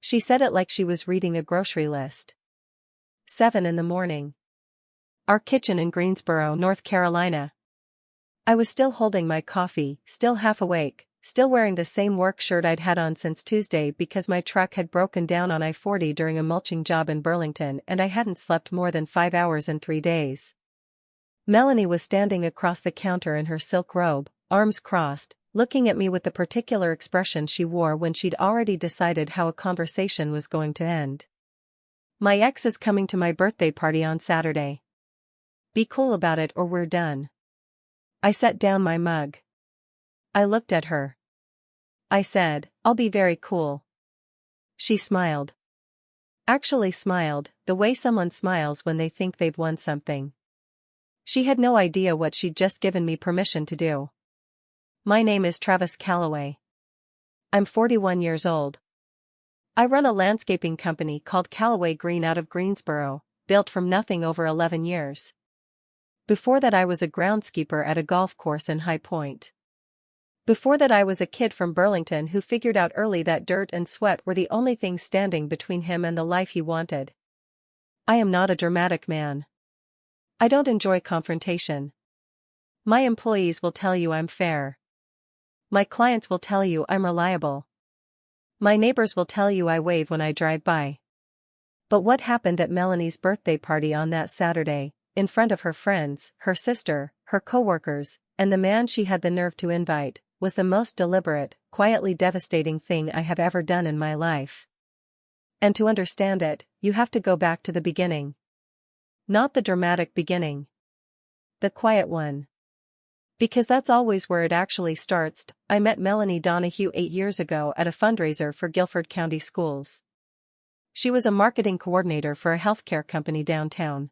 She said it like she was reading a grocery list. 7 in the morning. Our kitchen in Greensboro, North Carolina. I was still holding my coffee, still half awake, still wearing the same work shirt I'd had on since Tuesday because my truck had broken down on I-40 during a mulching job in Burlington and I hadn't slept more than 5 hours in 3 days. Melanie was standing across the counter in her silk robe, arms crossed, looking at me with the particular expression she wore when she'd already decided how a conversation was going to end. My ex is coming to my birthday party on Saturday. Be cool about it or we're done. I set down my mug. I looked at her. I said, I'll be very cool. She smiled. Actually smiled, the way someone smiles when they think they've won something. She had no idea what she'd just given me permission to do. My name is Travis Calloway. I'm 41 years old. I run a landscaping company called Calloway Green out of Greensboro, built from nothing over 11 years. Before that I was a groundskeeper at a golf course in High Point. Before that I was a kid from Burlington who figured out early that dirt and sweat were the only things standing between him and the life he wanted. I am not a dramatic man. I don't enjoy confrontation. My employees will tell you I'm fair. My clients will tell you I'm reliable. My neighbors will tell you I wave when I drive by. But what happened at Melanie's birthday party on that Saturday, in front of her friends, her sister, her coworkers, and the man she had the nerve to invite, was the most deliberate, quietly devastating thing I have ever done in my life. And to understand it, you have to go back to the beginning. Not the dramatic beginning. The quiet one. Because that's always where it actually starts. I met Melanie Donahue 8 years ago at a fundraiser for Guilford County Schools. She was a marketing coordinator for a healthcare company downtown.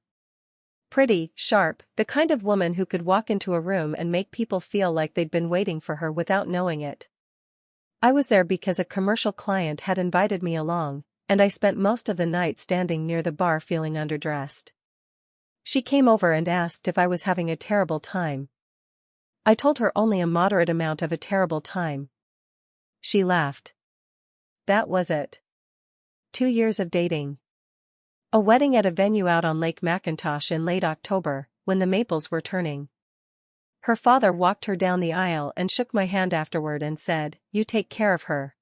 Pretty, sharp, the kind of woman who could walk into a room and make people feel like they'd been waiting for her without knowing it. I was there because a commercial client had invited me along, and I spent most of the night standing near the bar feeling underdressed. She came over and asked if I was having a terrible time. I told her only a moderate amount of a terrible time. She laughed. That was it. 2 years of dating. A wedding at a venue out on Lake McIntosh in late October, when the maples were turning. Her father walked her down the aisle and shook my hand afterward and said, "You take care of her."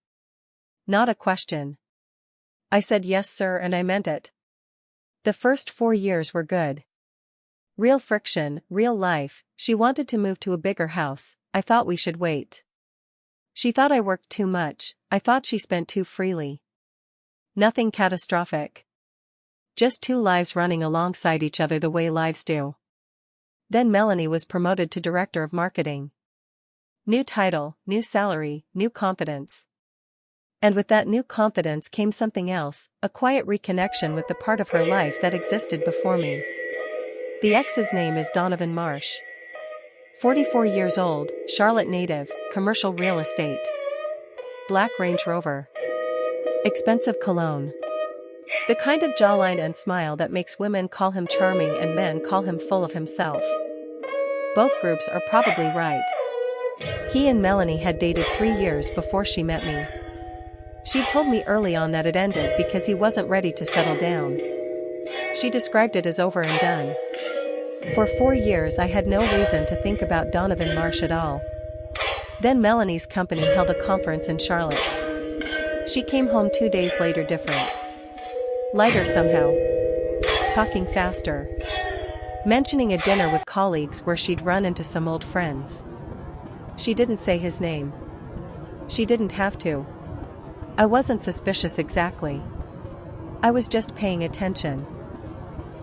Not a question. I said yes sir and I meant it. The first 4 years were good. Real friction, real life. She wanted to move to a bigger house. I thought we should wait. She thought I worked too much. I thought she spent too freely. Nothing catastrophic. Just 2 lives running alongside each other the way lives do. Then Melanie was promoted to director of marketing. New title, new salary, new confidence. And with that new confidence came something else, a quiet reconnection with the part of her life that existed before me. The ex's name is Donovan Marsh. 44 years old, Charlotte native, commercial real estate. Black Range Rover. Expensive cologne. The kind of jawline and smile that makes women call him charming and men call him full of himself. Both groups are probably right. He and Melanie had dated 3 years before she met me. She'd told me early on that it ended because he wasn't ready to settle down. She described it as over and done. For 4 years I had no reason to think about Donovan Marsh at all. Then Melanie's company held a conference in Charlotte. She came home 2 days later different. Lighter somehow. Talking faster. Mentioning a dinner with colleagues where she'd run into some old friends. She didn't say his name. She didn't have to. I wasn't suspicious exactly. I was just paying attention.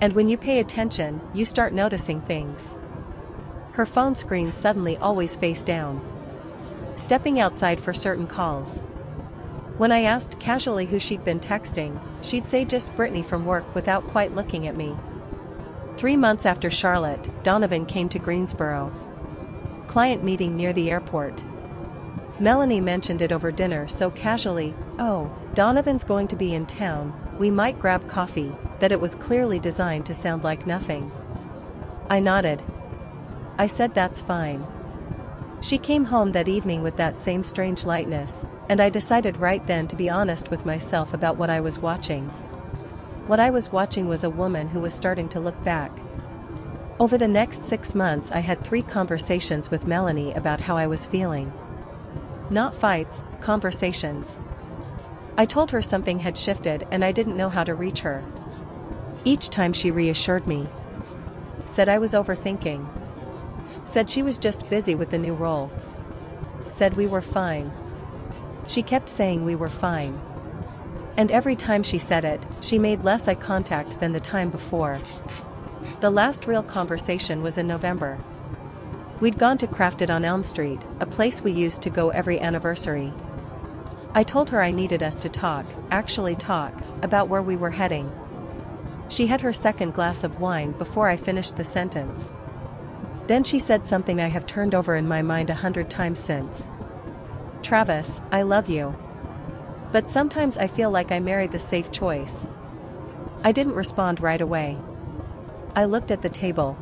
And when you pay attention, you start noticing things. Her phone screen suddenly always face down. Stepping outside for certain calls. When I asked casually who she'd been texting, she'd say just Brittany from work without quite looking at me. 3 months after Charlotte, Donovan came to Greensboro. Client meeting near the airport. Melanie mentioned it over dinner so casually, "Oh, Donovan's going to be in town, we might grab coffee," that it was clearly designed to sound like nothing. I nodded. I said that's fine. She came home that evening with that same strange lightness, and I decided right then to be honest with myself about what I was watching. What I was watching was a woman who was starting to look back. Over the next 6 months I had 3 conversations with Melanie about how I was feeling. Not fights, conversations. I told her something had shifted and I didn't know how to reach her. Each time she reassured me. Said I was overthinking. Said she was just busy with the new role. Said we were fine. She kept saying we were fine. And every time she said it, she made less eye contact than the time before. The last real conversation was in November. We'd gone to Crafted on Elm Street, a place we used to go every anniversary. I told her I needed us to talk, actually talk, about where we were heading. She had her second glass of wine before I finished the sentence. Then she said something I have turned over in my mind 100 times since. Travis, I love you. But sometimes I feel like I married the safe choice. I didn't respond right away. I looked at the table.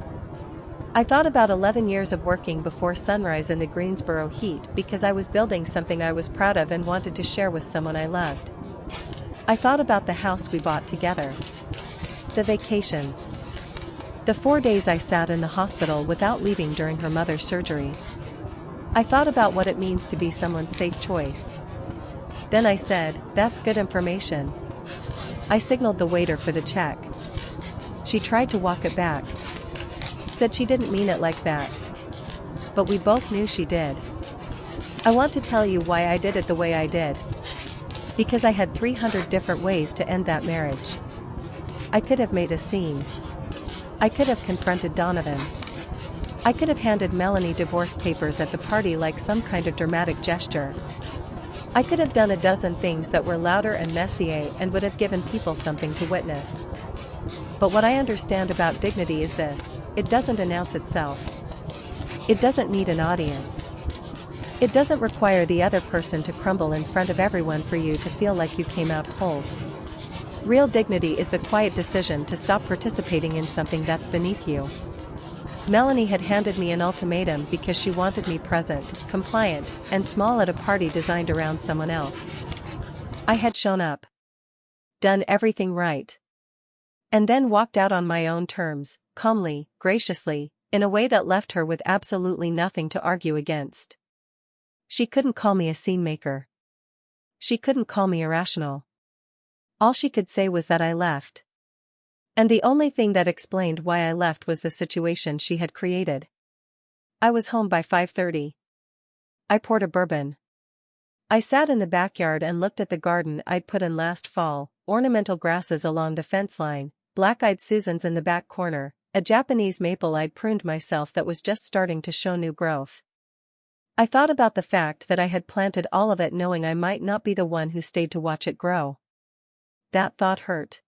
I thought about 11 years of working before sunrise in the Greensboro heat because I was building something I was proud of and wanted to share with someone I loved. I thought about the house we bought together. The vacations. The 4 days I sat in the hospital without leaving during her mother's surgery. I thought about what it means to be someone's safe choice. Then I said, "That's good information." I signaled the waiter for the check. She tried to walk it back. Said she didn't mean it like that. But we both knew she did. I want to tell you why I did it the way I did. Because I had 300 different ways to end that marriage. I could have made a scene. I could have confronted Donovan. I could have handed Melanie divorce papers at the party like some kind of dramatic gesture. I could have done a dozen things that were louder and messier and would have given people something to witness. But what I understand about dignity is this: it doesn't announce itself. It doesn't need an audience. It doesn't require the other person to crumble in front of everyone for you to feel like you came out whole. Real dignity is the quiet decision to stop participating in something that's beneath you. Melanie had handed me an ultimatum because she wanted me present, compliant, and small at a party designed around someone else. I had shown up. Done everything right. And then walked out on my own terms, calmly, graciously, in a way that left her with absolutely nothing to argue against. She couldn't call me a scene maker. She couldn't call me irrational. All she could say was that I left. And the only thing that explained why I left was the situation she had created. I was home by 5:30. I poured a bourbon. I sat in the backyard and looked at the garden I'd put in last fall, ornamental grasses along the fence line, black-eyed Susans in the back corner, a Japanese maple I'd pruned myself that was just starting to show new growth. I thought about the fact that I had planted all of it knowing I might not be the one who stayed to watch it grow. That thought hurt.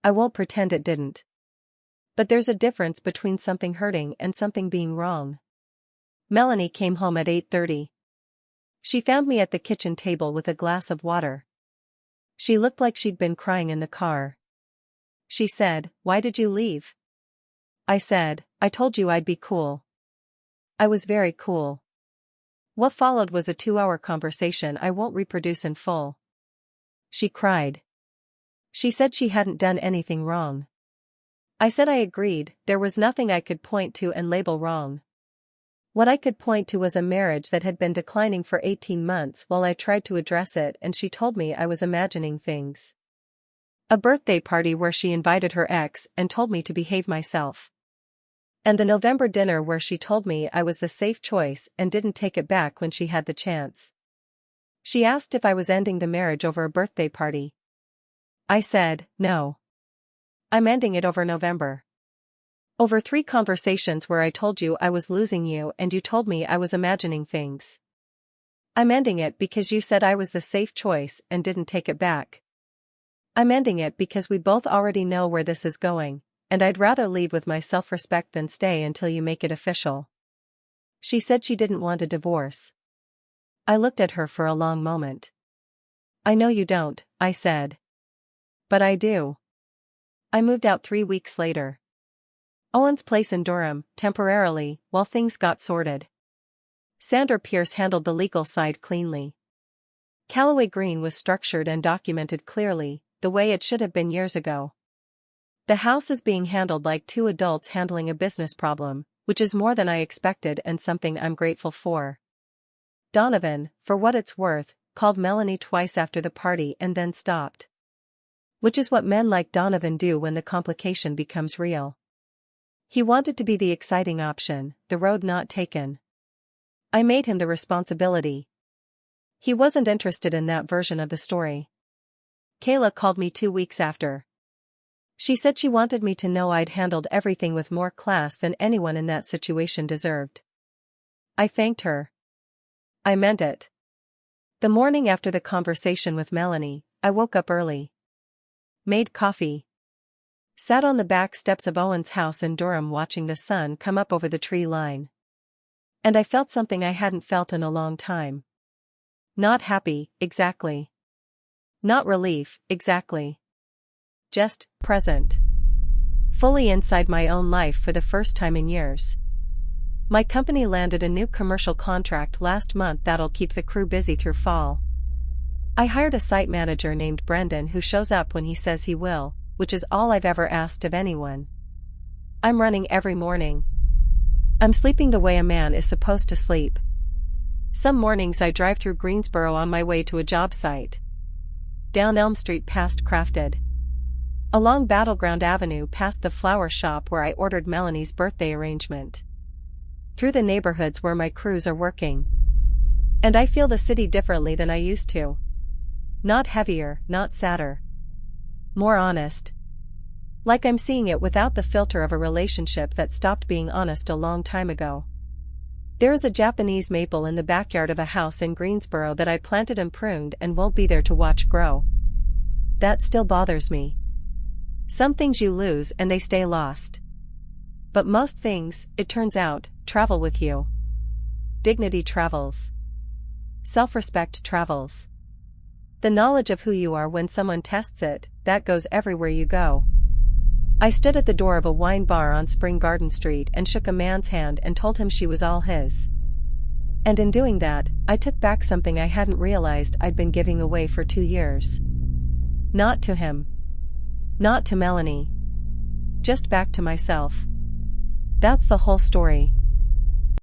I won't pretend it didn't. But there's a difference between something hurting and something being wrong. Melanie came home at 8:30. She found me at the kitchen table with a glass of water. She looked like she'd been crying in the car. She said, "Why did you leave?" I said, "I told you I'd be cool." I was very cool. What followed was a 2-hour conversation I won't reproduce in full. She cried. She said she hadn't done anything wrong. I said I agreed, there was nothing I could point to and label wrong. What I could point to was a marriage that had been declining for 18 months while I tried to address it, and she told me I was imagining things. A birthday party where she invited her ex and told me to behave myself. And the November dinner where she told me I was the safe choice and didn't take it back when she had the chance. She asked if I was ending the marriage over a birthday party. I said, "No. I'm ending it over November. Over 3 conversations where I told you I was losing you and you told me I was imagining things. I'm ending it because you said I was the safe choice and didn't take it back. I'm ending it because we both already know where this is going, and I'd rather leave with my self-respect than stay until you make it official." She said she didn't want a divorce. I looked at her for a long moment. "I know you don't," I said. "But I do." I moved out 3 weeks later. Owen's place in Durham, temporarily, while things got sorted. Sandra Pierce handled the legal side cleanly. Callaway Green was structured and documented clearly, the way it should have been years ago. The house is being handled like two adults handling a business problem, which is more than I expected and something I'm grateful for. Donovan, for what it's worth, called Melanie twice after the party and then stopped. Which is what men like Donovan do when the complication becomes real. He wanted to be the exciting option, the road not taken. I made him the responsibility. He wasn't interested in that version of the story. Kayla called me 2 weeks after. She said she wanted me to know I'd handled everything with more class than anyone in that situation deserved. I thanked her. I meant it. The morning after the conversation with Melanie, I woke up early. Made coffee. Sat on the back steps of Owen's house in Durham watching the sun come up over the tree line. And I felt something I hadn't felt in a long time. Not happy, exactly. Not relief, exactly. Just present. Fully inside my own life for the first time in years. My company landed a new commercial contract last month that'll keep the crew busy through fall. I hired a site manager named Brendan who shows up when he says he will, which is all I've ever asked of anyone. I'm running every morning. I'm sleeping the way a man is supposed to sleep. Some mornings I drive through Greensboro on my way to a job site. Down Elm Street past Crafted. Along Battleground Avenue past the flower shop where I ordered Melanie's birthday arrangement. Through the neighborhoods where my crews are working. And I feel the city differently than I used to. Not heavier, not sadder. More honest. Like I'm seeing it without the filter of a relationship that stopped being honest a long time ago. There is a Japanese maple in the backyard of a house in Greensboro that I planted and pruned and won't be there to watch grow. That still bothers me. Some things you lose and they stay lost. But most things, it turns out, travel with you. Dignity travels. Self-respect travels. The knowledge of who you are when someone tests it, that goes everywhere you go. I stood at the door of a wine bar on Spring Garden Street and shook a man's hand and told him she was all his. And in doing that, I took back something I hadn't realized I'd been giving away for 2 years. Not to him. Not to Melanie. Just back to myself. That's the whole story.